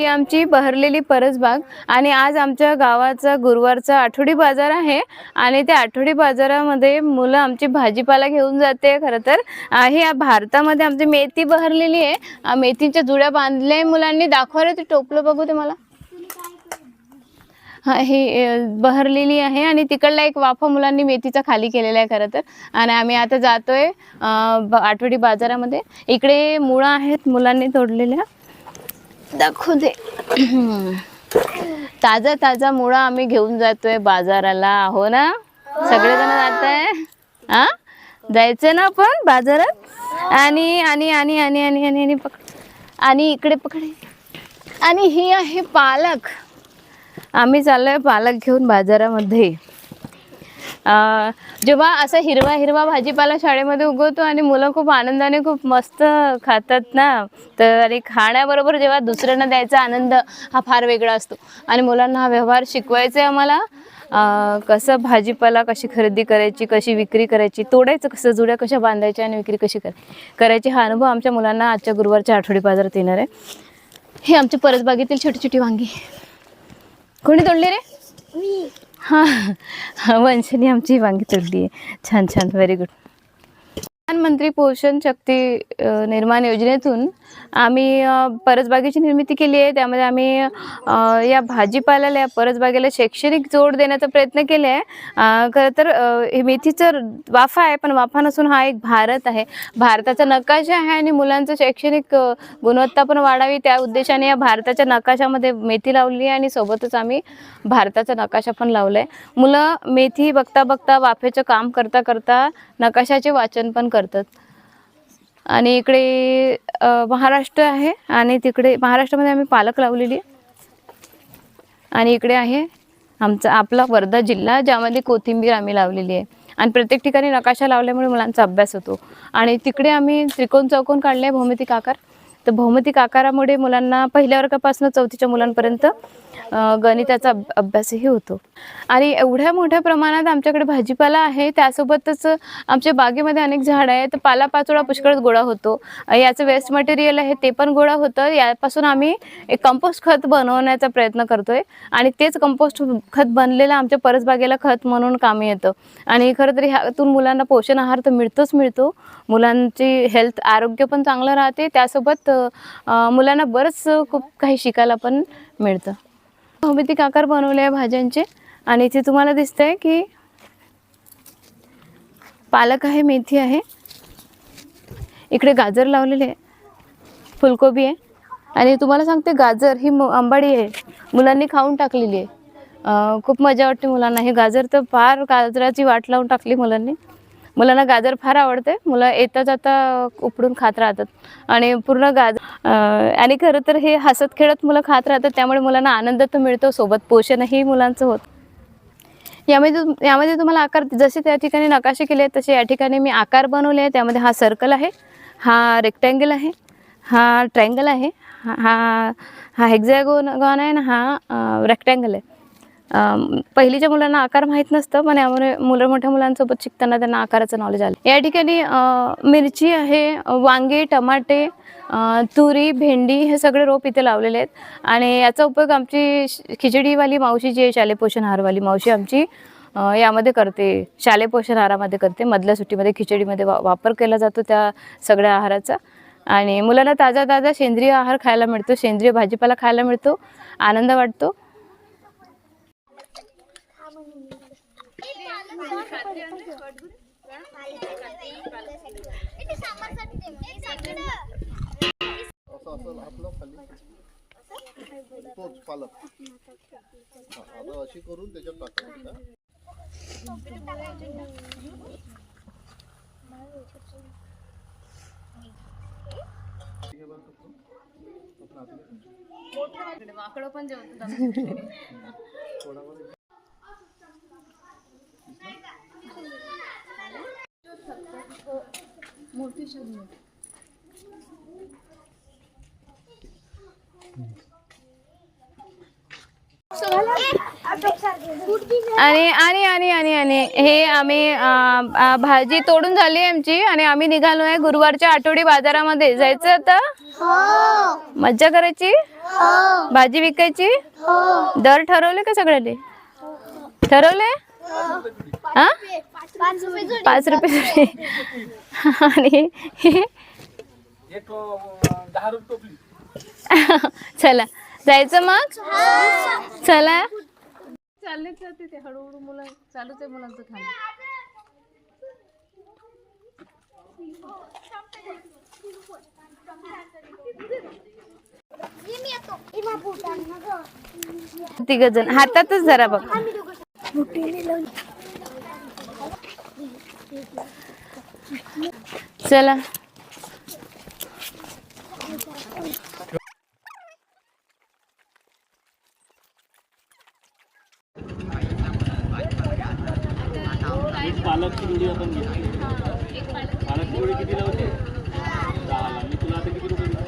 ही आमची बहरलेली परसबाग आणि आज आमच्या गावाचा गुरुवारचा आठवडी बाजार आहे आणि त्या आठवडी बाजारामध्ये मुलं आमची भाजीपाला घेऊन जाते. खरं तर हे भारतामध्ये आमची मेथी बहरलेली आहे. मेथीच्या जुड्या बांधल्या मुलांनी. दाखवा रे ते टोपलं बघू ते मला. हा हे बहरलेली आहे आणि तिकडला एक वाफा मुलांनी मेथीचा खाली केलेला आहे खरं तर. आणि आम्ही आता जातोय आठवडी बाजारामध्ये. इकडे मुळा आहेत मुलांनी तोडलेल्या. दाखवू दे. ताजा ताजा मुळा आम्ही घेऊन जातोय बाजाराला. हो ना, सगळेजण जात आहे. हा जायचं ना आपण बाजारात. आणि आणि आणि आणि आणि आणि आणि पकड आणि इकडे पकडे. आणि ही आहे पालक. आम्ही चाललोय पालक घेऊन बाजारामध्ये. जेव्हा असा हिरवा हिरवा भाजीपाला शाळेमध्ये उगवतो आणि मुलं खूप आनंदाने खूप मस्त खातात ना, तर आणि खाण्याबरोबर जेव्हा दुसऱ्यांना द्यायचा आनंद हा फार वेगळा असतो. आणि मुलांना हा व्यवहार शिकवायचा आहे आम्हाला. कसं भाजीपाला कशी खरेदी करायची, कशी विक्री करायची, तोडायचं कसं, जुड्या कशा बांधायच्या आणि विक्री कशी करायची, हा अनुभव आमच्या मुलांना आजच्या गुरुवारच्या आठवडी बाजारात येणार आहे. हे आमच्या परसबागेतील छोटी छोटी वांगी. कोणी तोडली रे? हां, वंशनी आमची वांगी तोडली आहे. छान छान, व्हेरी गुड. प्रधानमंत्री पोषण शक्ती निर्माण योजनेतून आम्ही परसबागेची निर्मिती केली आहे. त्यामध्ये आम्ही या भाजीपाल्याला, या परसबागेला शैक्षणिक जोड देण्याचा प्रयत्न केला आहे. खरं तर हे मेथीचं वाफा आहे, पण वाफा नसून हा एक भारत आहे, भारताचा नकाशा आहे. आणि मुलांचं शैक्षणिक गुणवत्ता पण वाढावी त्या उद्देशाने या भारताच्या नकाशामध्ये मेथी लावली आहे आणि सोबतच आम्ही भारताचा नकाशा पण लावला आहे. मुलं मेथी बघता बघता, वाफेचं काम करता करता नकाशाचे वाचन पण करतात. आणि इकडे महाराष्ट्र आहे आणि तिकडे महाराष्ट्रामध्ये आम्ही पालक लावलेली आहे. आणि इकडे आहे आपला वर्धा जिल्हा, ज्यामध्ये कोथिंबीर आम्ही लावलेली आहे. आणि प्रत्येक ठिकाणी नकाशा लावल्यामुळे मुलांचा अभ्यास होतो. आणि तिकडे आम्ही त्रिकोण चौकोन काढले, भौमितिक आकार. तर भौमितिक आकारामुळे मुलांना पहिल्या वर्गापासून चौथीच्या मुलांपर्यंत गणिताचा अभ्यासही होतो. आणि एवढ्या मोठ्या प्रमाणात आमच्याकडे भाजीपाला आहे, त्यासोबतच आमच्या बागेमध्ये अनेक झाडं आहेत. तर पालापाचोळा पुष्कळ गोळा होतो. याचं वेस्ट मटेरियल आहे ते पण गोळा होतं. यापासून आम्ही एक कंपोस्ट खत बनवण्याचा प्रयत्न करतोय. आणि तेच कंपोस्ट खत बनलेलं आमच्या परसबागेला खत म्हणून कामी येतं. आणि खरं तर ह्यातून मुलांना पोषण आहार तर मिळतो. मुलांची हेल्थ, आरोग्य पण चांगलं राहते. त्यासोबत मुलांना बरंच खूप काही शिकायला पण मिळतं. भौमितिक आकार बनवले आहे भाज्यांचे. आणि इथे तुम्हाला दिसतंय की पालक आहे, मेथी आहे, इकडे गाजर लावलेले आहे, फुलकोबी आहे. आणि तुम्हाला सांगते, गाजर ही आंबाडी आहे, मुलांनी खाऊन टाकलेली आहे. खूप मजा वाटते मुलांना. हे गाजर तर फार, गाजराची वाट लावून टाकली मुलांनी. मुलांना गाजर फार आवडते. मुलं येता जाता उपडून खात राहतात आणि पूर्ण गाजर. आणि खरं तर हे हसत खेळत मुलं खात राहतात, त्यामुळे मुलांना आनंद तर मिळतो, सोबत पोषणही मुलांचं होतं. यामध्ये तुम्हाला आकार जसे त्या ठिकाणी नकाशे केले आहेत तसे या ठिकाणी मी आकार बनवले आहे. त्यामध्ये हा सर्कल आहे, हा रेक्टँगल आहे, हा ट्रायंगल आहे, हा हेक्झॅगोन आहे आणि हा रेक्टँगल आहे. पहिलीच्या मुलांना आकार माहीत नसतं, पण यामुळे मोठ्या मुलांसोबत शिकताना त्यांना आकाराचं नॉलेज आलं. या ठिकाणी मिरची आहे, वांगे, टमाटे, तुरी, भेंडी हे सगळे रोप इथे लावलेले आहेत. आणि याचा उपयोग आमची खिचडीवाली मावशी जी आहे, शालेय पोषण आहारवाली मावशी आमची, यामध्ये करते, शालेय पोषण आहारामध्ये करते. मधल्या सुट्टीमध्ये खिचडीमध्ये वापर केला जातो त्या सगळ्या आहाराचा. आणि मुलांना ताजा ताजा सेंद्रिय आहार खायला मिळतो, सेंद्रिय भाजीपाला खायला मिळतो, आनंद वाटतो. तोच पालक आता अशी करून त्याच्यात टाकायचं. माकडं पण जेवतात. मोठी शब्द आणि आणि आणि आणि आणि हे आम्ही भाजी तोडून झाली आमची आणि आम्ही निघालो आहे गुरुवारच्या आठवडी बाजारामध्ये. जायचं आता? मज्जा करायची. भाजी विकायची? दर ठरवले का सगळ्याले? ठरवले? हा 5 रुपये जोडी. आणि चला जायचं मग. चला चाललेच जाते ते हळूहळू. मुलं चालूच आहे मुलांचं खाणं. तिघ जण हातातच जरा बघ. चला पालकची जोडी आपण घेतली. पालकची जोडी कितीला होते? 10ला. मी तुला आता किती रुपये देतो?